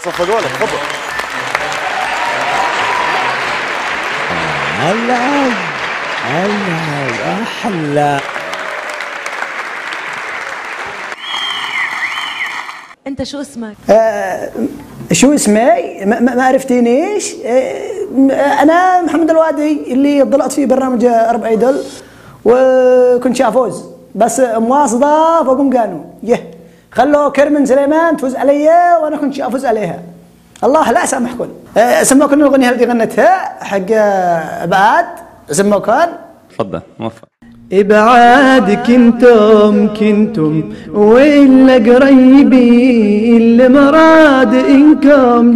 صفقوا لك تفضل. هلا هلا احلى. انت شو اسمك؟ شو اسمي؟ ما عرفتينيش؟ انا محمد الوادي اللي طلعت في برنامج 4 ايدل وكنت شافوز، بس مواصده فوقهم كانوا خلوا كرمن سليمان تفوز علي وانا كنت افوز عليها. الله لا سامحكم. سموكن الاغنيه اللي غنتها حق ابعاد، سموكن. تفضل موفق. ابعاد كنتم وإلا قريبين المراد إنكم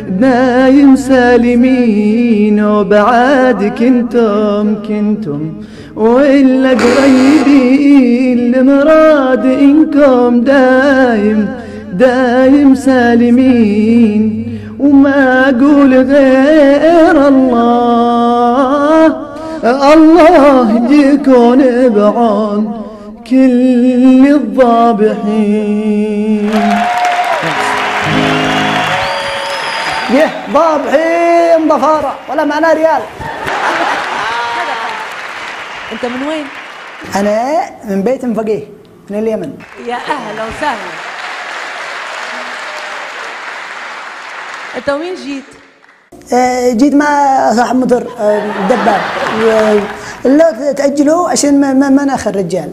دايم سالمين. وبعاد كنتم وإلا قريبين المراد إنكم دايم سالمين. وما أقول غير الله يجيكون بعون كل الضابحين. ضابحين ضفارة ولا معنا ريال. انت من وين؟ انا من بيت فقيه من اليمن. يا اهلا وسهلا. انت وين جيت؟ جيت مع صاحب موتور دباب، لا تأجلوا عشان ما ناخذ رجال.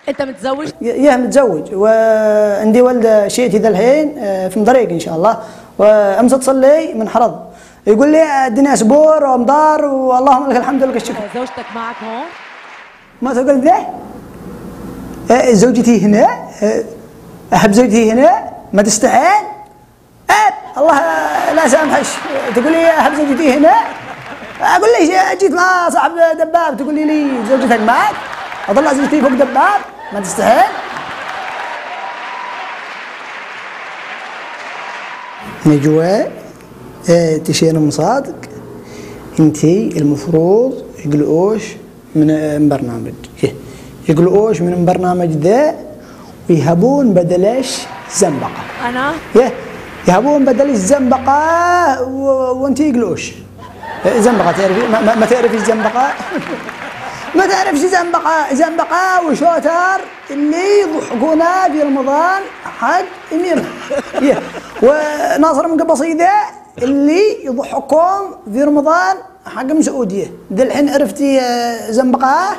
انت متزوج؟ متزوج وعندي ولد شيتي ذا الحين في مضريق ان شاء الله. وامس تصلي من حرض يقول لي الدنيا سبور وامطار واللهم لك الحمد ولك الشكر. زوجتك معك هون؟ ما تقول ذا؟ زوجتي هنا، احب زوجتي هنا ما تستحيل. الله لا سامحش، تقول لي احب زوجتي هنا، اقول لي جيت مع صاحب دباب تقول لي زوجتك معك، اطلع زوجتي فوق دباب ما تستحيل. نجوى تشين مصادق، انتي المفروض يقلقوش من برنامج، يقلقوش من برنامج ذا ويهبون بدلش زنبقه. انا؟ يهبون بدل الزنبقة وانت يقلوش. زنبقة تعرفي؟ ما تعرفي الزنبقة؟ ما تعرفش زنبقة وشوتر اللي يضحكونا في رمضان حق امير. وناصر من قبصيدة اللي يضحكون في رمضان حق مسعودية. ذي الحين عرفتي زنبقة؟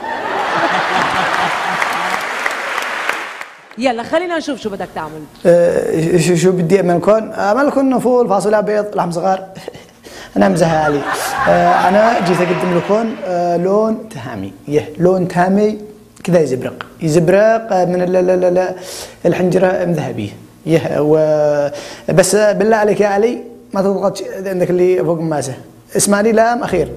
يلا خلينا نشوف شو بدك تعمل. شو بدي اعملكم؟ اعملكم فول فاصوليا بيض لحم صغار. انا مزهق علي. انا جيت اقدم لكم لون تهامي. لون تهامي كذا يزبرق من الحنجره مذهبيه. بس بالله عليك يا علي ما تضغط عندك اللي فوق الماسه. اسمعني لام اخير.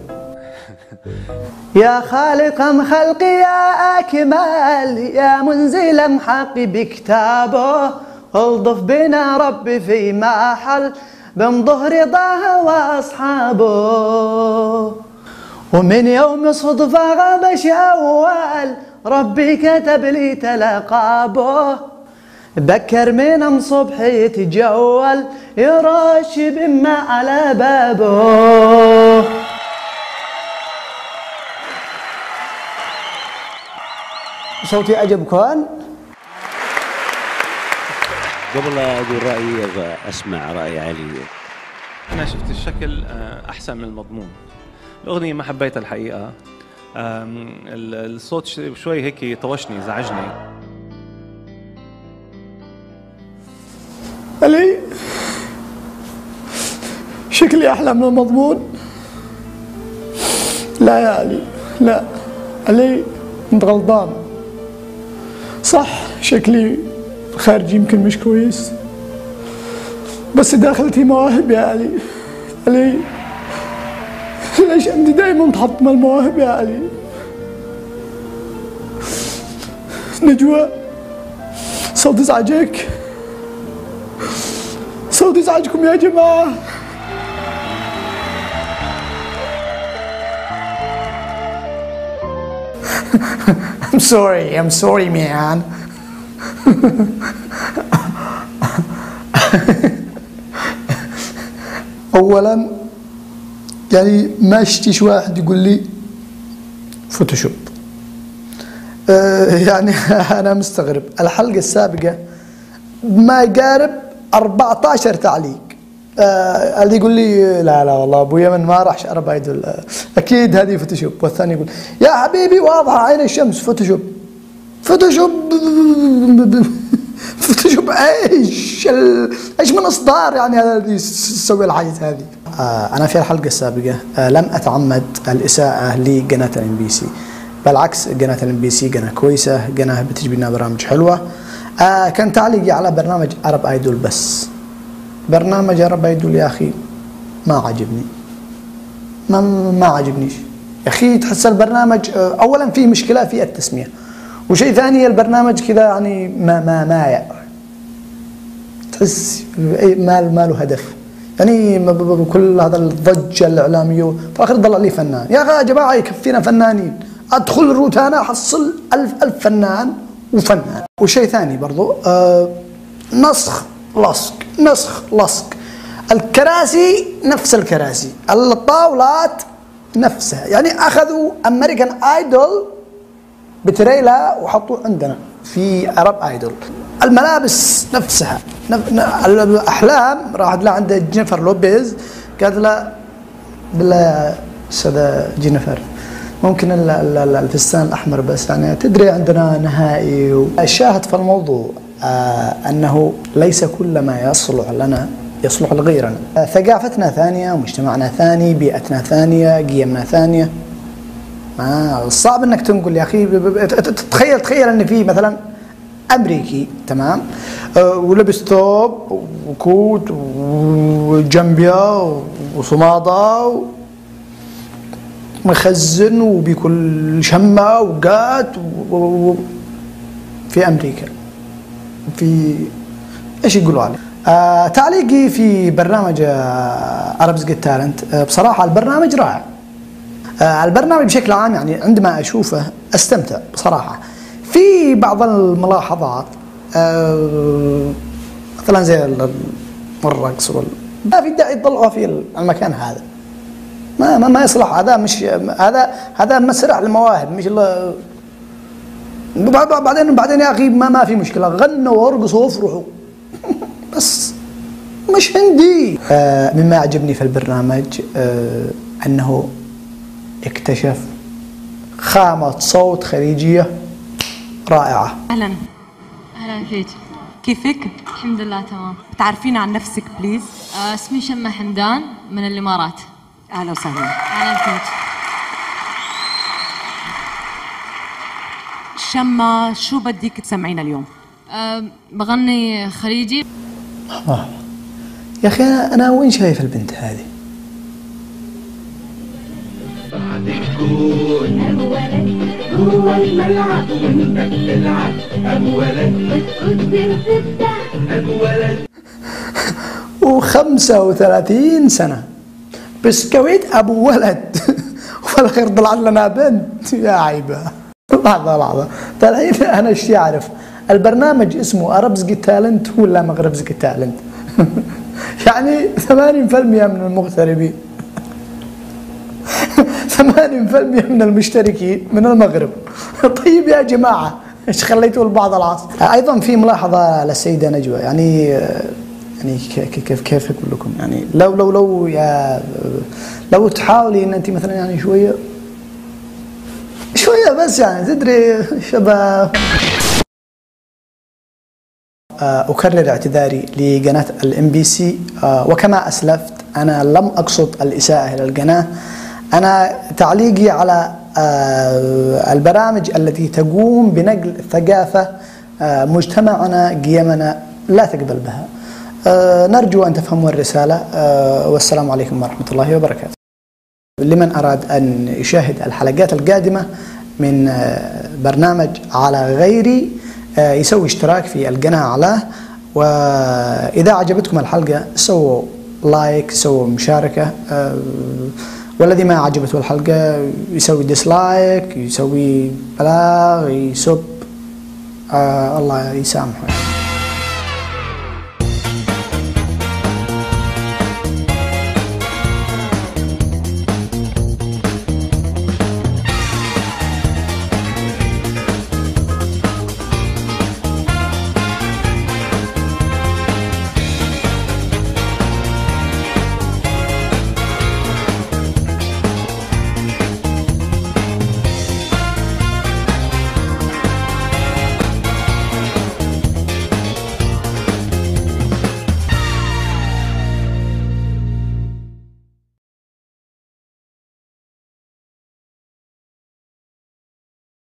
يا خالق خلقي يا أكمل يا منزل حق بكتابه، الطف بنا ربي في محل بين ظهر ضاه وأصحابه. ومن يوم صدفة غبش أول ربي كتب لي تلقابه، بكر من صبح يتجول يرش بما على بابه. صوتي عجبكم؟ قبل لا اقول رايي اسمع راي علي. انا شفت الشكل احسن من المضمون. الاغنيه ما حبيتها الحقيقه. الصوت شوي هيك طوشني زعجني. علي شكلي احلى من المضمون. لا يا علي لا، علي انت غلطان. صح شكلي خارجي يمكن مش كويس، بس داخلتي مواهب يا علي. علي ليش انت دائما تحطم المواهب يا علي؟ نجوى صوت ازعجك، صوت ازعجكم يا جماعه. I'm sorry man. اولا يعني ما شفتيش واحد يقول لي فوتوشوب. يعني انا مستغرب. الحلقه السابقه ما يقارب 14 تعليق. اللي يقول لي لا والله ابو يمن ما راح شعر بايدول، اكيد هذه فوتوشوب. والثاني يقول يا حبيبي واضحه عين الشمس فوتوشوب. فوتوشوب فوتوشوب ايش من اصدار يعني هذا اللي يسوي الحاجات هذه. انا في الحلقه السابقه لم اتعمد الاساءه لقناه الام بي سي، بالعكس قناه الام بي سي قناه كويسه، قناه بتجيب لنا برامج حلوه. كان تعليقي على برنامج عرب ايدول بس. برنامج عرب ايدول يا اخي ما عجبني، ما عجبنيش يا اخي. تحس البرنامج اولا فيه مشكله في التسميه، وشيء ثاني البرنامج كذا يعني ما تحس ما له هدف. يعني كل هذا الضجه الاعلاميه في الاخر طلع لي فنان. يا اخي يا جماعه يكفينا فنانين، ادخل الروتانا احصل 1000 فنان وفنان. وشيء ثاني برضو نسخ لصق. الكراسي نفس الكراسي، الطاولات نفسها. يعني اخذوا امريكان ايدول بتريلا وحطوه عندنا في عرب ايدول. الملابس نفسها، الاحلام راحت لها عند جينيفر لوبيز قالت لها بالله استاذه جينيفر ممكن الفستان الاحمر بس، يعني تدري عندنا نهائي. الشاهد في الموضوع انه ليس كل ما يصلح لنا يصلح لغيرنا. ثقافتنا ثانيه، مجتمعنا ثاني، بيئتنا ثانيه، قيمنا ثانيه. صعب انك تنقل يا اخي. تخيل ان في مثلا امريكي تمام ولبس ثوب وكوت وجنبيا وصماده ومخزن وبياكل شمه وقات في امريكا. في ايش يقولوا عليه؟ تعليقي في برنامج عرب's Got Talent بصراحه البرنامج رائع. البرنامج بشكل عام يعني عندما اشوفه استمتع بصراحه. في بعض الملاحظات مثلا زي الرقص ما في داعي تطلعوا في المكان هذا. ما يصلح. هذا مش هذا مسرح المواهب مش بعدين يا اخي ما في مشكله، غنوا وارقصوا وافرحوا بس مش عندي. مما عجبني في البرنامج انه اكتشف خامة صوت خليجية رائعة. اهلا فيك. كيفك؟ الحمد لله تمام. تعرفين عن نفسك بليز؟ اسمي شمة حمدان من الامارات. اهلا وسهلا. اهلا فيك. شمة شو بدك تسمعينا اليوم؟ بغني خليجي. يا اخي انا وين شايف البنت هذه؟ تكون جوا الملعب وانت بتلعب ابو ولد ابو ولد و35 سنة بسكويت ابو ولد وفي الاخير طلعت لنا بنت. يا عيبة. لحظة الحين انا ايش اعرف؟ البرنامج اسمه عرب's Got Talent ولا مغرب's Got Talent؟ يعني 80% من المغتربين 80% من المشتركين من المغرب. طيب يا جماعة ايش خليتوا لبعض العصر؟ ايضا في ملاحظة للسيدة نجوى. يعني كيف اقول لكم؟ يعني لو تحاولي ان انت مثلا يعني شوية بس يعني تدري شباب. أكرر اعتذاري لقناة الام بي سي، وكما أسلفت أنا لم أقصد الإساءة إلى القناة. أنا تعليقي على البرامج التي تقوم بنقل الثقافة مجتمعنا قيمنا لا تقبل بها. نرجو أن تفهموا الرسالة، والسلام عليكم ورحمة الله وبركاته. لمن أراد أن يشاهد الحلقات القادمة من برنامج على غيري يسوي اشتراك في القناة علاه، وإذا عجبتكم الحلقة سووا لايك، سووا مشاركة، والذي ما عجبته الحلقة يسوي ديسلايك، يسوي بلاغ، يسب. الله يسامحه.